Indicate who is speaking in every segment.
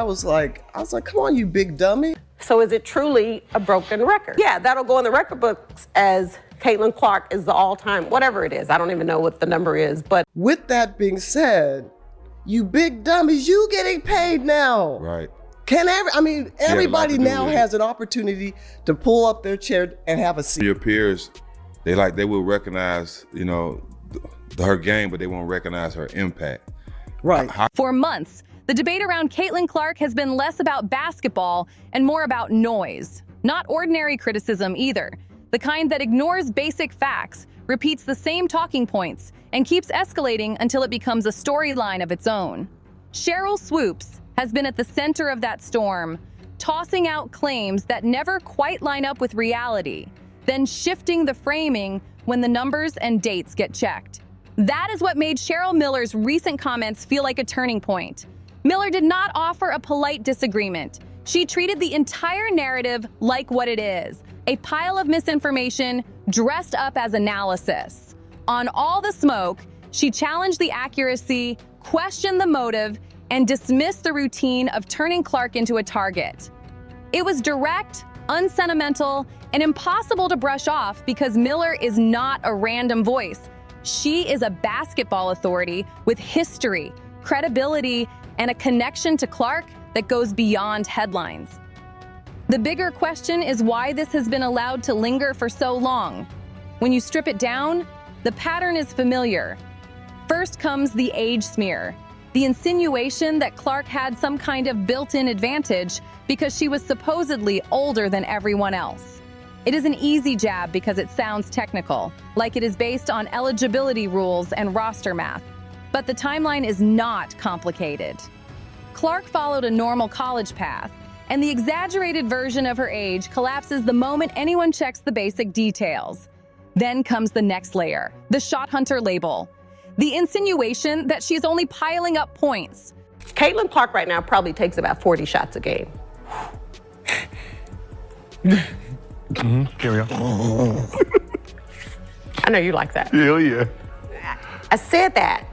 Speaker 1: was like, come on, you big dummy.
Speaker 2: So is it truly a broken record? Yeah, that'll go in the record books as Caitlin Clark is the all-time, whatever it is. I don't even know what the number is, but.
Speaker 1: With that being said, you big dummies, you getting paid now.
Speaker 3: Right.
Speaker 1: Everybody now has an opportunity to pull up their chair and have a seat.
Speaker 3: Your peers, they will recognize, her game, but they won't recognize her impact.
Speaker 1: Right.
Speaker 4: For months, the debate around Caitlin Clark has been less about basketball and more about noise. Not ordinary criticism either. The kind that ignores basic facts, repeats the same talking points, and keeps escalating until it becomes a storyline of its own. Sheryl Swoopes has been at the center of that storm, tossing out claims that never quite line up with reality, then shifting the framing when the numbers and dates get checked. That is what made Cheryl Miller's recent comments feel like a turning point. Miller did not offer a polite disagreement. She treated the entire narrative like what it is, a pile of misinformation dressed up as analysis. On all the smoke, she challenged the accuracy, questioned the motive, and dismissed the routine of turning Clark into a target. It was direct, unsentimental, and impossible to brush off because Miller is not a random voice. She is a basketball authority with history, credibility, and a connection to Clark that goes beyond headlines. The bigger question is why this has been allowed to linger for so long. When you strip it down, the pattern is familiar. First comes the age smear, the insinuation that Clark had some kind of built-in advantage because she was supposedly older than everyone else. It is an easy jab because it sounds technical, like it is based on eligibility rules and roster math. But the timeline is not complicated. Clark followed a normal college path, and the exaggerated version of her age collapses the moment anyone checks the basic details. Then comes the next layer, the shot hunter label. The insinuation that she's only piling up points.
Speaker 2: Caitlin Clark right now probably takes about 40 shots a game.
Speaker 5: Here we go.
Speaker 2: I know you like that.
Speaker 5: Hell yeah.
Speaker 2: I said that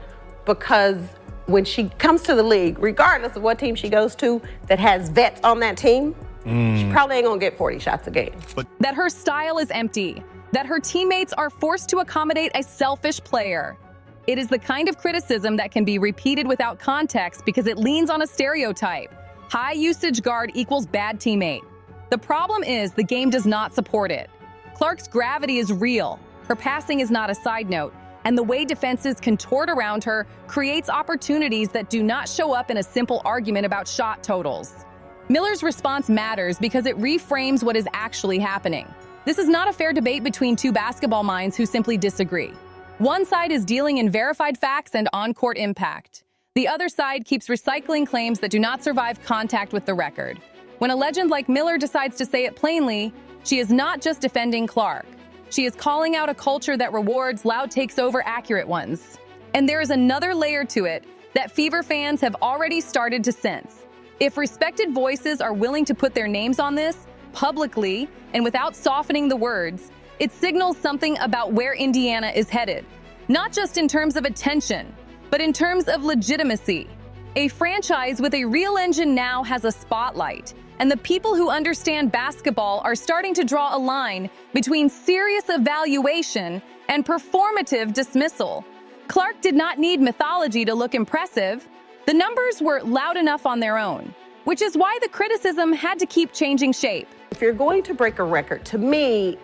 Speaker 2: because when she comes to the league, regardless of what team she goes to that has vets on that team, she probably ain't gonna get 40 shots a game.
Speaker 4: That her style is empty, that her teammates are forced to accommodate a selfish player. It is the kind of criticism that can be repeated without context because it leans on a stereotype. High usage guard equals bad teammate. The problem is the game does not support it. Clark's gravity is real. Her passing is not a side note, and the way defenses contort around her creates opportunities that do not show up in a simple argument about shot totals. Miller's response matters because it reframes what is actually happening. This is not a fair debate between two basketball minds who simply disagree. One side is dealing in verified facts and on-court impact. The other side keeps recycling claims that do not survive contact with the record. When a legend like Miller decides to say it plainly, she is not just defending Clark. She is calling out a culture that rewards loud takes over accurate ones. And there is another layer to it that Fever fans have already started to sense. If respected voices are willing to put their names on this, publicly and without softening the words, it signals something about where Indiana is headed. Not just in terms of attention, but in terms of legitimacy. A franchise with a real engine now has a spotlight, and the people who understand basketball are starting to draw a line between serious evaluation and performative dismissal. Clark did not need mythology to look impressive. The numbers were loud enough on their own, which is why the criticism had to keep changing shape.
Speaker 2: If you're going to break a record, to me,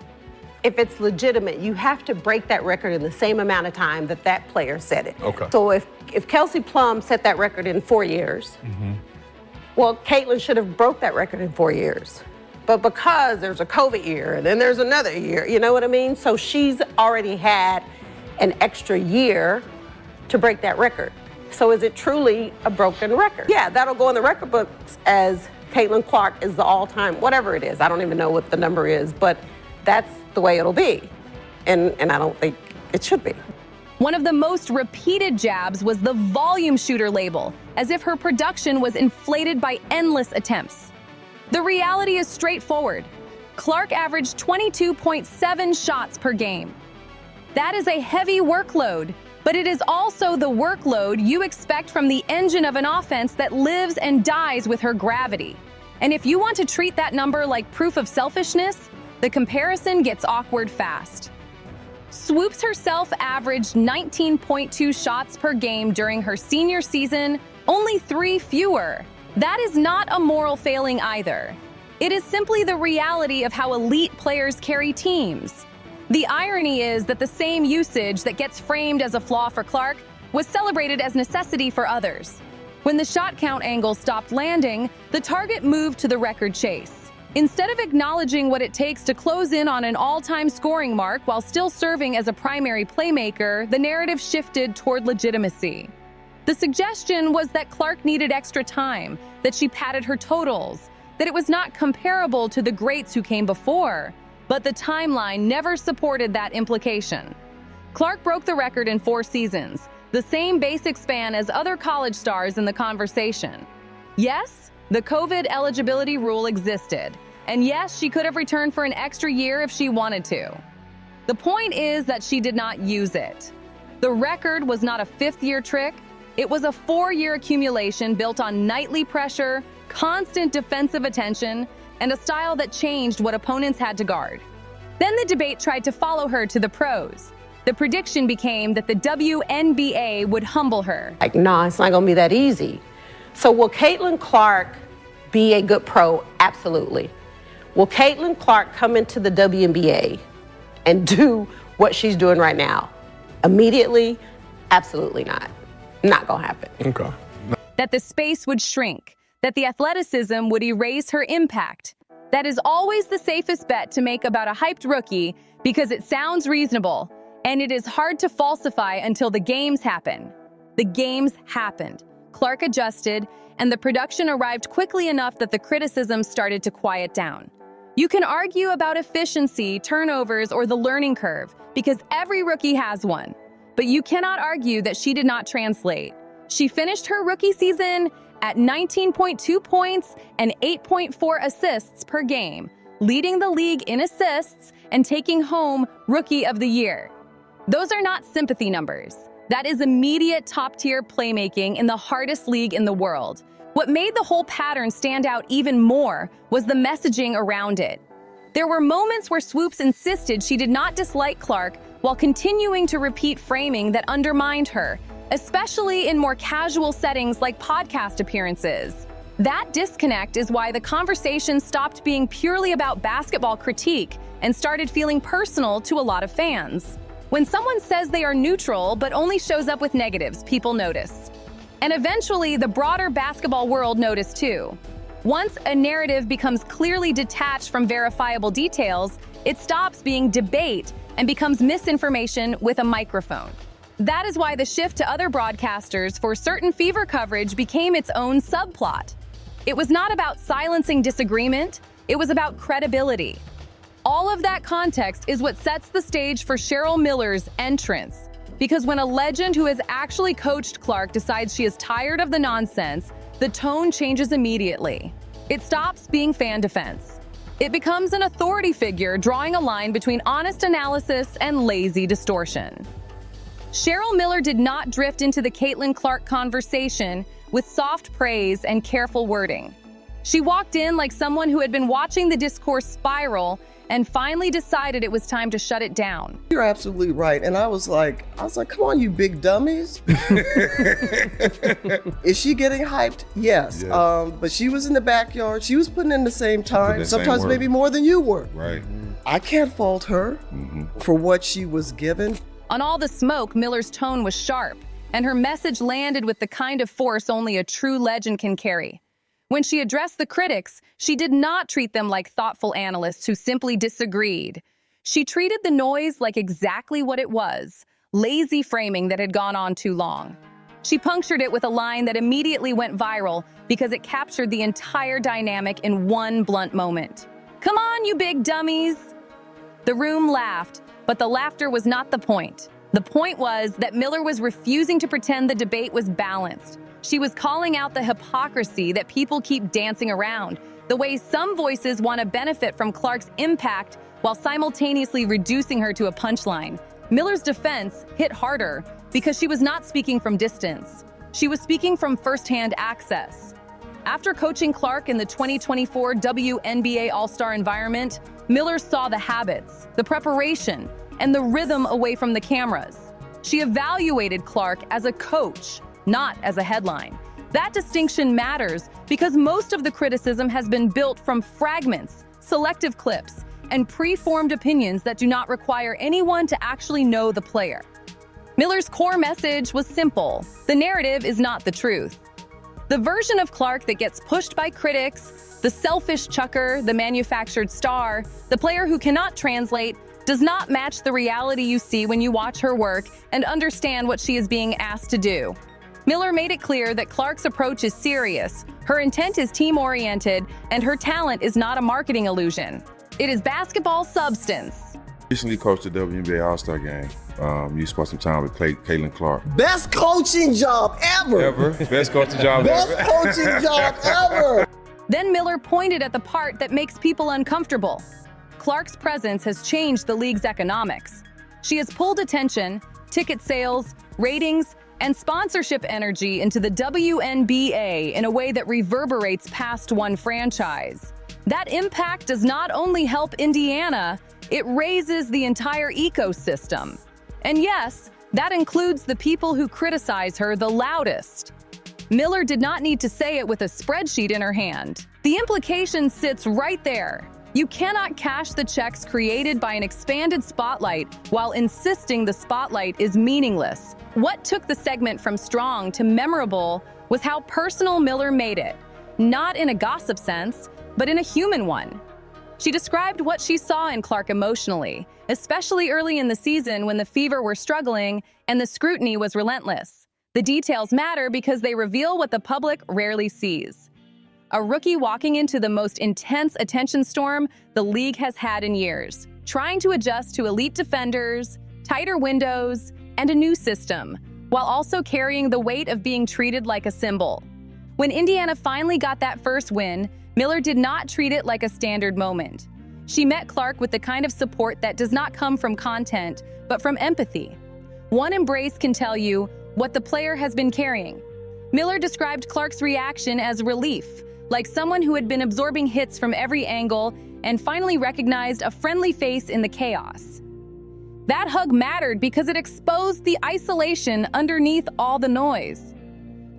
Speaker 2: if it's legitimate, you have to break that record in the same amount of time that that player set it.
Speaker 5: Okay.
Speaker 2: So if Kelsey Plum set that record in 4 years, well, Caitlin should have broke that record in 4 years. But because there's a COVID year and then there's another year, you know what I mean? So she's already had an extra year to break that record. So is it truly a broken record? Yeah, that'll go in the record books as Caitlin Clark is the all-time, whatever it is. I don't even know what the number is, but that's the way it'll be. And I don't think it should be.
Speaker 4: One of the most repeated jabs was the volume shooter label, as if her production was inflated by endless attempts. The reality is straightforward. Clark averaged 22.7 shots per game. That is a heavy workload, But it is also the workload you expect from the engine of an offense that lives and dies with her gravity. And if you want to treat that number like proof of selfishness, the comparison gets awkward fast. Swoopes herself averaged 19.2 shots per game during her senior season, only 3 fewer. That is not a moral failing either. It is simply the reality of how elite players carry teams. The irony is that the same usage that gets framed as a flaw for Clark was celebrated as necessity for others. When the shot count angle stopped landing, the target moved to the record chase. Instead of acknowledging what it takes to close in on an all-time scoring mark while still serving as a primary playmaker, the narrative shifted toward legitimacy. The suggestion was that Clark needed extra time, that she padded her totals, that it was not comparable to the greats who came before, but the timeline never supported that implication. Clark broke the record in 4 seasons, the same basic span as other college stars in the conversation. Yes, the COVID eligibility rule existed, and yes, she could have returned for an extra year if she wanted to. The point is that she did not use it. The record was not a 5th-year trick, it was a 4-year accumulation built on nightly pressure, constant defensive attention, and a style that changed what opponents had to guard. Then the debate tried to follow her to the pros. The prediction became that the WNBA would humble her.
Speaker 2: Like, nah, it's not gonna be that easy. So will Caitlin Clark be a good pro? Absolutely. Will Caitlin Clark come into the WNBA and do what she's doing right now? Immediately? Absolutely not. Not gonna happen.
Speaker 5: Okay.
Speaker 4: That the space would shrink, that the athleticism would erase her impact. That is always the safest bet to make about a hyped rookie because it sounds reasonable, and it is hard to falsify until the games happen. The games happened. Clark adjusted, and the production arrived quickly enough that the criticism started to quiet down. You can argue about efficiency, turnovers, or the learning curve, because every rookie has one. But you cannot argue that she did not translate. She finished her rookie season at 19.2 points and 8.4 assists per game, leading the league in assists and taking home Rookie of the Year. Those are not sympathy numbers. That is immediate top-tier playmaking in the hardest league in the world. What made the whole pattern stand out even more was the messaging around it. There were moments where Swoopes insisted she did not dislike Clark while continuing to repeat framing that undermined her, especially in more casual settings like podcast appearances. That disconnect is why the conversation stopped being purely about basketball critique and started feeling personal to a lot of fans. When someone says they are neutral but only shows up with negatives, people notice. And eventually, the broader basketball world noticed too. Once a narrative becomes clearly detached from verifiable details, it stops being debate and becomes misinformation with a microphone. That is why the shift to other broadcasters for certain fever coverage became its own subplot. It was not about silencing disagreement, it was about credibility. All of that context is what sets the stage for Cheryl Miller's entrance. Because when a legend who has actually coached Clark decides she is tired of the nonsense, the tone changes immediately. It stops being fan defense. It becomes an authority figure drawing a line between honest analysis and lazy distortion. Cheryl Miller did not drift into the Caitlin Clark conversation with soft praise and careful wording. She walked in like someone who had been watching the discourse spiral and finally decided it was time to shut it down.
Speaker 1: You're absolutely right. And I was like, come on, you big dummies. Is she getting hyped? Yes. But she was in the backyard. She was putting in the same time, sometimes maybe more than you were.
Speaker 3: Right.
Speaker 1: I can't fault her for what she was given.
Speaker 4: On all the smoke, Miller's tone was sharp, and her message landed with the kind of force only a true legend can carry. When she addressed the critics, she did not treat them like thoughtful analysts who simply disagreed. She treated the noise like exactly what it was, lazy framing that had gone on too long. She punctured it with a line that immediately went viral because it captured the entire dynamic in one blunt moment. "Come on, you big dummies!" The room laughed, but the laughter was not the point. The point was that Miller was refusing to pretend the debate was balanced. She was calling out the hypocrisy that people keep dancing around, the way some voices want to benefit from Clark's impact while simultaneously reducing her to a punchline. Miller's defense hit harder because she was not speaking from distance. She was speaking from firsthand access. After coaching Clark in the 2024 WNBA All-Star environment, Miller saw the habits, the preparation, and the rhythm away from the cameras. She evaluated Clark as a coach, not as a headline. That distinction matters because most of the criticism has been built from fragments, selective clips, and pre-formed opinions that do not require anyone to actually know the player. Miller's core message was simple: the narrative is not the truth. The version of Clark that gets pushed by critics, the selfish chucker, the manufactured star, the player who cannot translate, does not match the reality you see when you watch her work and understand what she is being asked to do. Miller made it clear that Clark's approach is serious, her intent is team-oriented, and her talent is not a marketing illusion. It is basketball substance.
Speaker 3: Recently coached the WNBA All-Star game. You spent some time with Caitlin Clark.
Speaker 1: Best coaching job ever.
Speaker 3: Best coaching job
Speaker 1: Best
Speaker 3: ever.
Speaker 1: coaching job ever.
Speaker 4: Then Miller pointed at the part that makes people uncomfortable. Clark's presence has changed the league's economics. She has pulled attention, ticket sales, ratings, and sponsorship energy into the WNBA in a way that reverberates past one franchise. That impact does not only help Indiana, it raises the entire ecosystem. And yes, that includes the people who criticize her the loudest. Miller did not need to say it with a spreadsheet in her hand. The implication sits right there. You cannot cash the checks created by an expanded spotlight while insisting the spotlight is meaningless. What took the segment from strong to memorable was how personal Miller made it, not in a gossip sense, but in a human one. She described what she saw in Clark emotionally, especially early in the season when the Fever were struggling and the scrutiny was relentless. The details matter because they reveal what the public rarely sees. A rookie walking into the most intense attention storm the league has had in years, trying to adjust to elite defenders, tighter windows, and a new system, while also carrying the weight of being treated like a symbol. When Indiana finally got that first win, Miller did not treat it like a standard moment. She met Clark with the kind of support that does not come from content, but from empathy. One embrace can tell you what the player has been carrying. Miller described Clark's reaction as relief, like someone who had been absorbing hits from every angle and finally recognized a friendly face in the chaos. That hug mattered because it exposed the isolation underneath all the noise.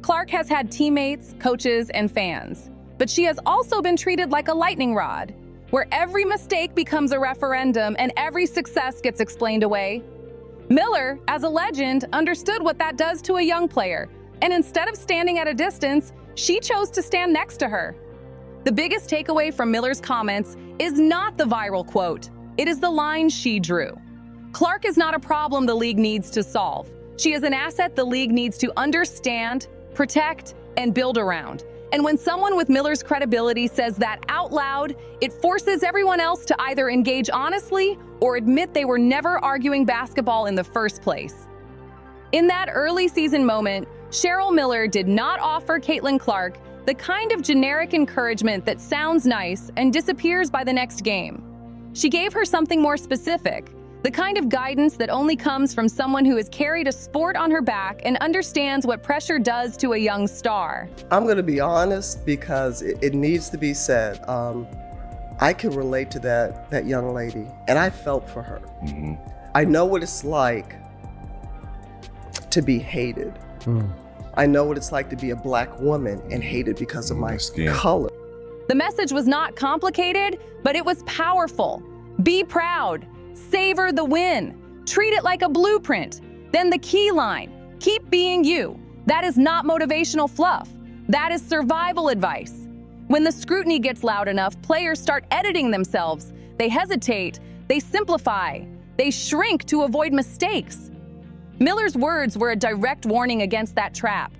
Speaker 4: Clark has had teammates, coaches, and fans, but she has also been treated like a lightning rod, where every mistake becomes a referendum and every success gets explained away. Miller, as a legend, understood what that does to a young player, and instead of standing at a distance, she chose to stand next to her. The biggest takeaway from Miller's comments is not the viral quote, it is the line she drew. Clark is not a problem the league needs to solve. She is an asset the league needs to understand, protect, and build around. And when someone with Miller's credibility says that out loud, it forces everyone else to either engage honestly or admit they were never arguing basketball in the first place. In that early season moment, Cheryl Miller did not offer Caitlin Clark the kind of generic encouragement that sounds nice and disappears by the next game. She gave her something more specific, the kind of guidance that only comes from someone who has carried a sport on her back and understands what pressure does to a young star.
Speaker 1: I'm going to be honest because it needs to be said. I can relate to that young lady, and I felt for her.
Speaker 3: Mm-hmm.
Speaker 1: I know what it's like to be hated. I know what it's like to be a Black woman and hated because of my color.
Speaker 4: The message was not complicated, but it was powerful. Be proud. Savor the win. Treat it like a blueprint. Then the key line, keep being you. That is not motivational fluff. That is survival advice. When the scrutiny gets loud enough, players start editing themselves. They hesitate, they simplify, they shrink to avoid mistakes. Miller's words were a direct warning against that trap.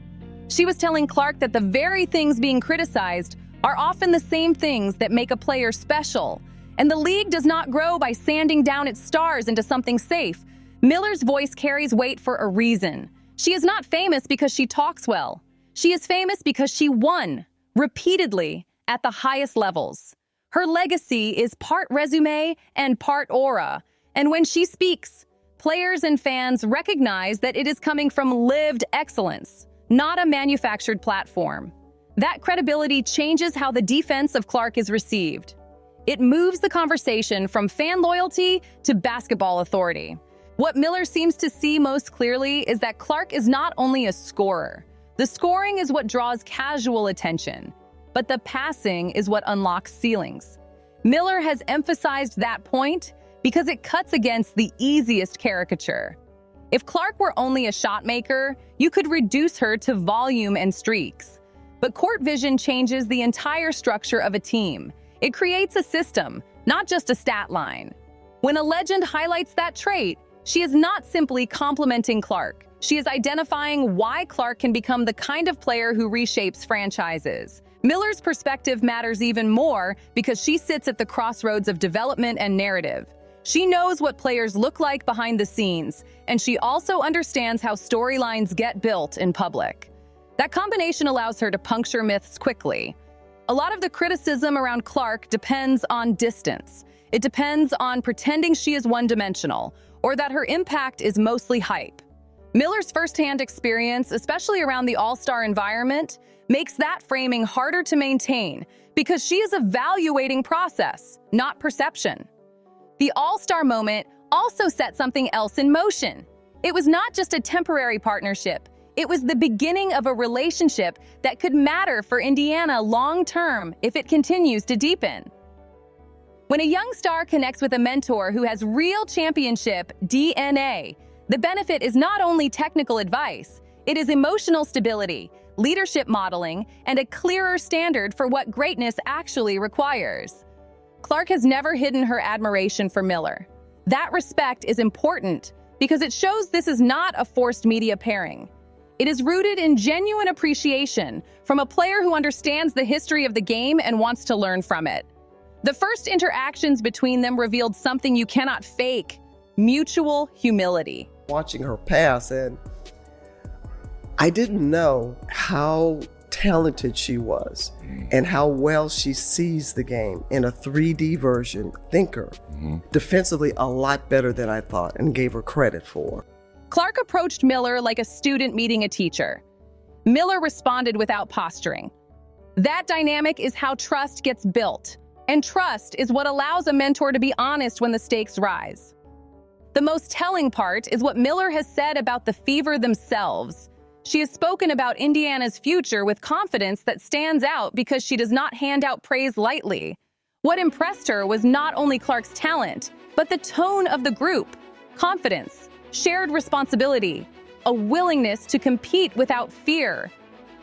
Speaker 4: She was telling Clark that the very things being criticized are often the same things that make a player special. And the league does not grow by sanding down its stars into something safe. Miller's voice carries weight for a reason. She is not famous because she talks well. She is famous because she won, repeatedly, at the highest levels. Her legacy is part resume and part aura. And when she speaks, players and fans recognize that it is coming from lived excellence, not a manufactured platform. That credibility changes how the defense of Clark is received. It moves the conversation from fan loyalty to basketball authority. What Miller seems to see most clearly is that Clark is not only a scorer. The scoring is what draws casual attention, but the passing is what unlocks ceilings. Miller has emphasized that point because it cuts against the easiest caricature. If Clark were only a shot maker, you could reduce her to volume and streaks. But court vision changes the entire structure of a team. It creates a system, not just a stat line. When a legend highlights that trait, she is not simply complimenting Clark. She is identifying why Clark can become the kind of player who reshapes franchises. Miller's perspective matters even more because she sits at the crossroads of development and narrative. She knows what players look like behind the scenes, and she also understands how storylines get built in public. That combination allows her to puncture myths quickly. A lot of the criticism around Clark depends on distance. It depends on pretending she is one-dimensional, or that her impact is mostly hype. Miller's firsthand experience, especially around the all-star environment, makes that framing harder to maintain because she is evaluating process, not perception. The all-star moment also set something else in motion. It was not just a temporary partnership. It was the beginning of a relationship that could matter for Indiana long-term if it continues to deepen. When a young star connects with a mentor who has real championship DNA, the benefit is not only technical advice, it is emotional stability, leadership modeling, and a clearer standard for what greatness actually requires. Clark has never hidden her admiration for Miller. That respect is important because it shows this is not a forced media pairing. It is rooted in genuine appreciation from a player who understands the history of the game and wants to learn from it. The first interactions between them revealed something you cannot fake: mutual humility.
Speaker 1: Watching her pass, and I didn't know how talented she was and how well she sees the game in a 3D version. Thinker. Defensively, a lot better than I thought and gave her credit for.
Speaker 4: Clark approached Miller like a student meeting a teacher. Miller responded without posturing. That dynamic is how trust gets built, and trust is what allows a mentor to be honest when the stakes rise. The most telling part is what Miller has said about the Fever themselves. She has spoken about Indiana's future with confidence that stands out because she does not hand out praise lightly. What impressed her was not only Clark's talent, but the tone of the group: confidence, shared responsibility, a willingness to compete without fear.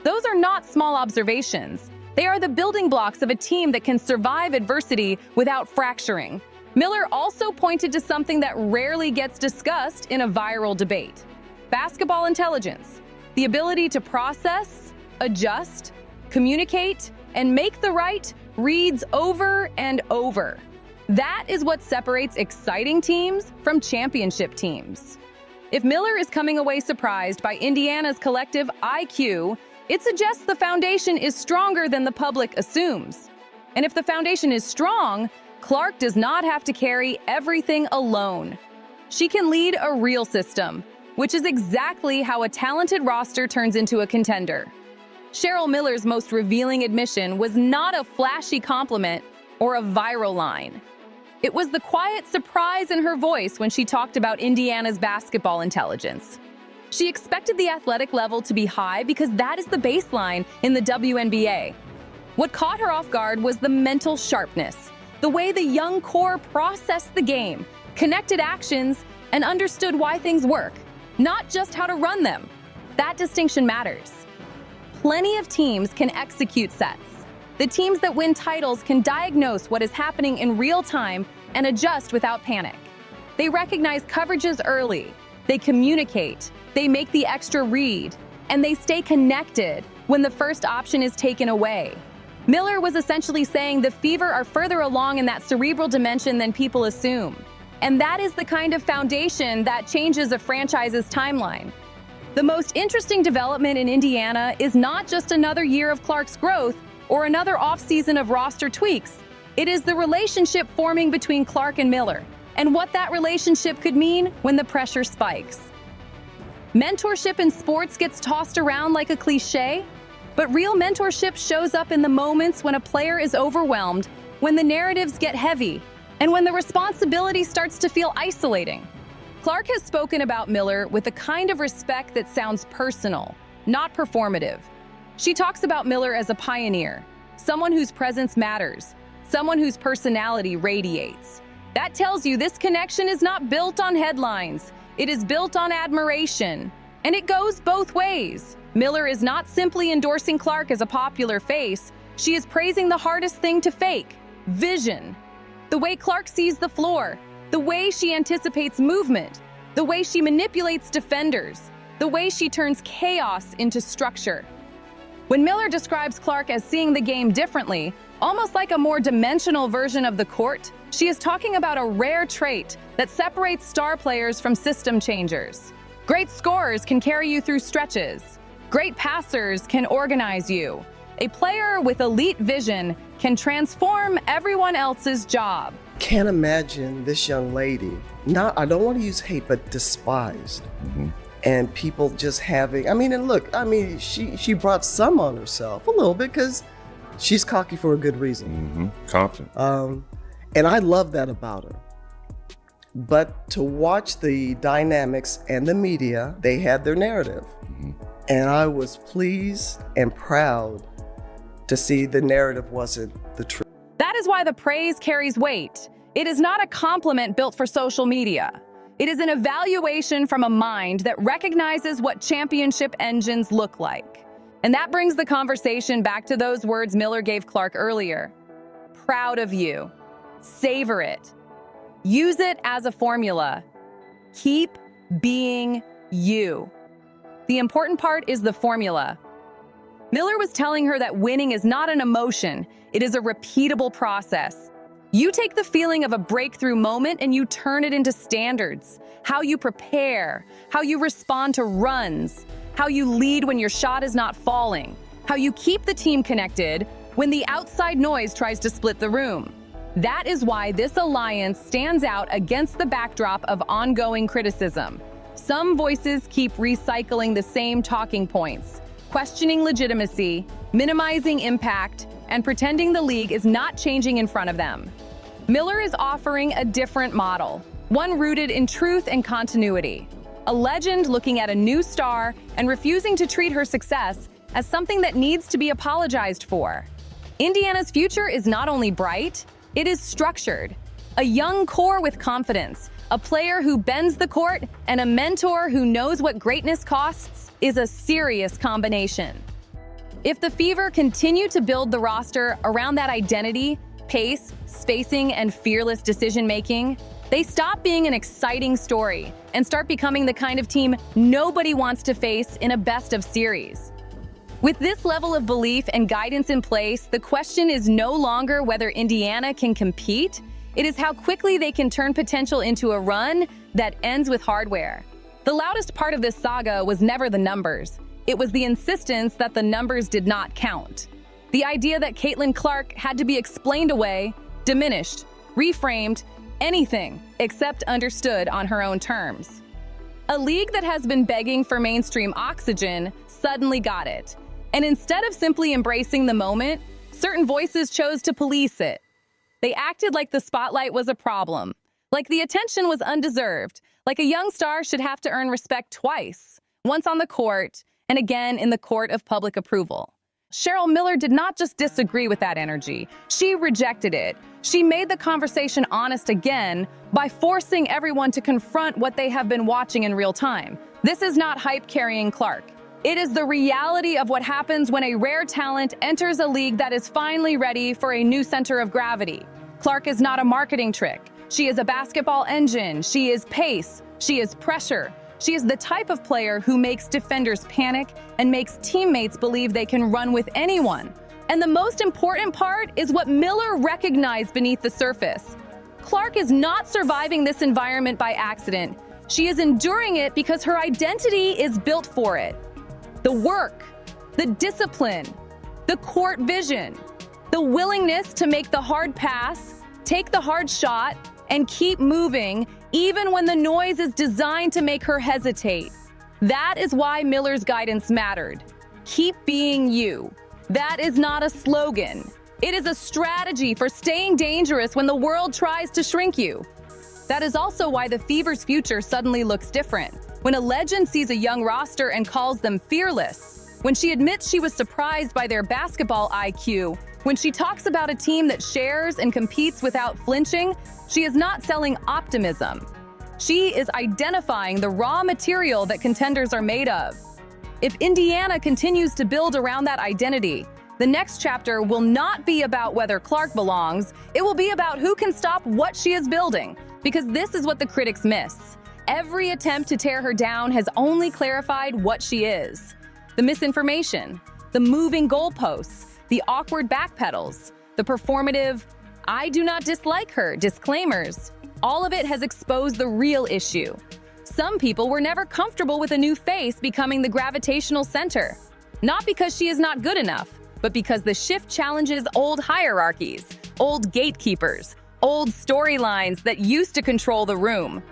Speaker 4: Those are not small observations. They are the building blocks of a team that can survive adversity without fracturing. Miller also pointed to something that rarely gets discussed in a viral debate: basketball intelligence, the ability to process, adjust, communicate, and make the right reads over and over. That is what separates exciting teams from championship teams. If Miller is coming away surprised by Indiana's collective IQ, it suggests the foundation is stronger than the public assumes. And if the foundation is strong, Clark does not have to carry everything alone. She can lead a real system, which is exactly how a talented roster turns into a contender. Cheryl Miller's most revealing admission was not a flashy compliment or a viral line. It was the quiet surprise in her voice when she talked about Indiana's basketball intelligence. She expected the athletic level to be high because that is the baseline in the WNBA. What caught her off guard was the mental sharpness, the way the young core processed the game, connected actions, and understood why things work, not just how to run them. That distinction matters. Plenty of teams can execute sets. The teams that win titles can diagnose what is happening in real time and adjust without panic. They recognize coverages early, they communicate, they make the extra read, and they stay connected when the first option is taken away. Miller was essentially saying the Fever are further along in that cerebral dimension than people assume. And that is the kind of foundation that changes a franchise's timeline. The most interesting development in Indiana is not just another year of Clark's growth or another offseason of roster tweaks. It is the relationship forming between Clark and Miller. and what that relationship could mean when the pressure spikes. Mentorship in sports gets tossed around like a cliche, but real mentorship shows up in the moments when a player is overwhelmed, when the narratives get heavy, and when the responsibility starts to feel isolating. Clark has spoken about Miller with the kind of respect that sounds personal, not performative. She talks about Miller as a pioneer, someone whose presence matters, someone whose personality radiates. That tells you this connection is not built on headlines. It is built on admiration. And it goes both ways. Miller is not simply endorsing Clark as a popular face. She is praising the hardest thing to fake: vision. The way Clark sees the floor, the way she anticipates movement, the way she manipulates defenders, the way she turns chaos into structure. When Miller describes Clark as seeing the game differently, almost like a more dimensional version of the court, she is talking about a rare trait that separates star players from system changers. Great scorers can carry you through stretches. Great passers can organize you. A player with elite vision can transform everyone else's job.
Speaker 1: Can't imagine this young lady, I don't want to use hate, but despised. And people just having, she brought some on herself a little bit because she's cocky for a good reason.
Speaker 3: Confident.
Speaker 1: And I love that about her. But to watch the dynamics and the media, they had their narrative. And I was pleased and proud to see the narrative wasn't the truth.
Speaker 4: That is why the praise carries weight. It is not a compliment built for social media. It is an evaluation from a mind that recognizes what championship engines look like. And that brings the conversation back to those words Miller gave Clark earlier. Proud of you. Savor it. Use it as a formula. Keep being you. The important part is the formula. Miller was telling her that winning is not an emotion, it is a repeatable process. You take the feeling of a breakthrough moment and you turn it into standards. How you prepare, how you respond to runs, how you lead when your shot is not falling, how you keep the team connected when the outside noise tries to split the room. That is why this alliance stands out against the backdrop of ongoing criticism. Some voices keep recycling the same talking points, questioning legitimacy, minimizing impact, and pretending the league is not changing in front of them. Miller is offering a different model, one rooted in truth and continuity. A legend looking at a new star and refusing to treat her success as something that needs to be apologized for. Indiana's future is not only bright, it is structured. A young core with confidence, a player who bends the court, and a mentor who knows what greatness costs is a serious combination. If the Fever continue to build the roster around that identity, pace, spacing, and fearless decision-making, they stop being an exciting story and start becoming the kind of team nobody wants to face in a best-of-series. With this level of belief and guidance in place, the question is no longer whether Indiana can compete, it is how quickly they can turn potential into a run that ends with hardware. The loudest part of this saga was never the numbers. It was the insistence that the numbers did not count. The idea that Caitlin Clark had to be explained away, diminished, reframed, anything except understood on her own terms. A league that has been begging for mainstream oxygen suddenly got it. And instead of simply embracing the moment, certain voices chose to police it. They acted like the spotlight was a problem, like the attention was undeserved, like a young star should have to earn respect twice, once on the court and again in the court of public approval. Cheryl Miller did not just disagree with that energy, she rejected it. She made the conversation honest again by forcing everyone to confront what they have been watching in real time. This is not hype carrying Clark. It is the reality of what happens when a rare talent enters a league that is finally ready for a new center of gravity. Clark is not a marketing trick. She is a basketball engine. She is pace. She is pressure. She is the type of player who makes defenders panic and makes teammates believe they can run with anyone. And the most important part is what Miller recognized beneath the surface. Clark is not surviving this environment by accident. She is enduring it because her identity is built for it. The work, the discipline, the court vision, the willingness to make the hard pass, take the hard shot, and keep moving even when the noise is designed to make her hesitate. That is why Miller's guidance mattered. Keep being you. That is not a slogan. It is a strategy for staying dangerous when the world tries to shrink you. That is also why the Fever's future suddenly looks different. When a legend sees a young roster and calls them fearless, when she admits she was surprised by their basketball IQ, when she talks about a team that shares and competes without flinching, she is not selling optimism. She is identifying the raw material that contenders are made of. If Indiana continues to build around that identity, the next chapter will not be about whether Clark belongs, it will be about who can stop what she is building, because this is what the critics miss. Every attempt to tear her down has only clarified what she is. The misinformation, the moving goalposts, the awkward backpedals, the performative, "I do not dislike her" disclaimers, all of it has exposed the real issue. Some people were never comfortable with a new face becoming the gravitational center. Not because she is not good enough, but because the shift challenges old hierarchies, old gatekeepers, old storylines that used to control the room.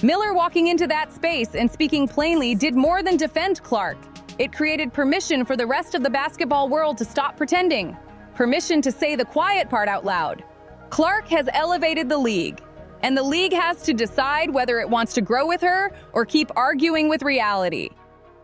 Speaker 4: Miller walking into that space and speaking plainly did more than defend Clark. It created permission for the rest of the basketball world to stop pretending. Permission to say the quiet part out loud. Clark has elevated the league, and the league has to decide whether it wants to grow with her or keep arguing with reality.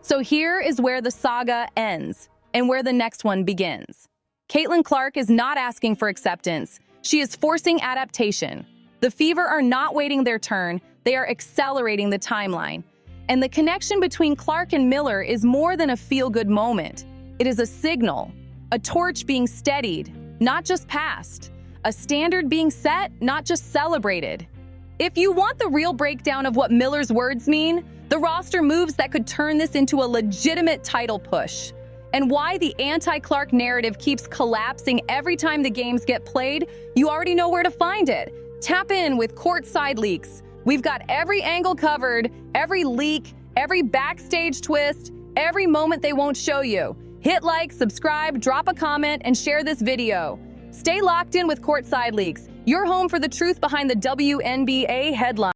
Speaker 4: So here is where the saga ends and where the next one begins. Caitlin Clark is not asking for acceptance. She is forcing adaptation. The Fever are not waiting their turn. They are accelerating the timeline. And the connection between Clark and Miller is more than a feel-good moment. It is a signal, a torch being steadied, not just passed, a standard being set, not just celebrated. If you want the real breakdown of what Miller's words mean, the roster moves that could turn this into a legitimate title push, and why the anti-Clark narrative keeps collapsing every time the games get played, you already know where to find it. Tap in with Courtside Leaks. We've got every angle covered, every leak, every backstage twist, every moment they won't show you. Hit like, subscribe, drop a comment, and share this video. Stay locked in with Courtside Leaks, your home for the truth behind the WNBA headlines.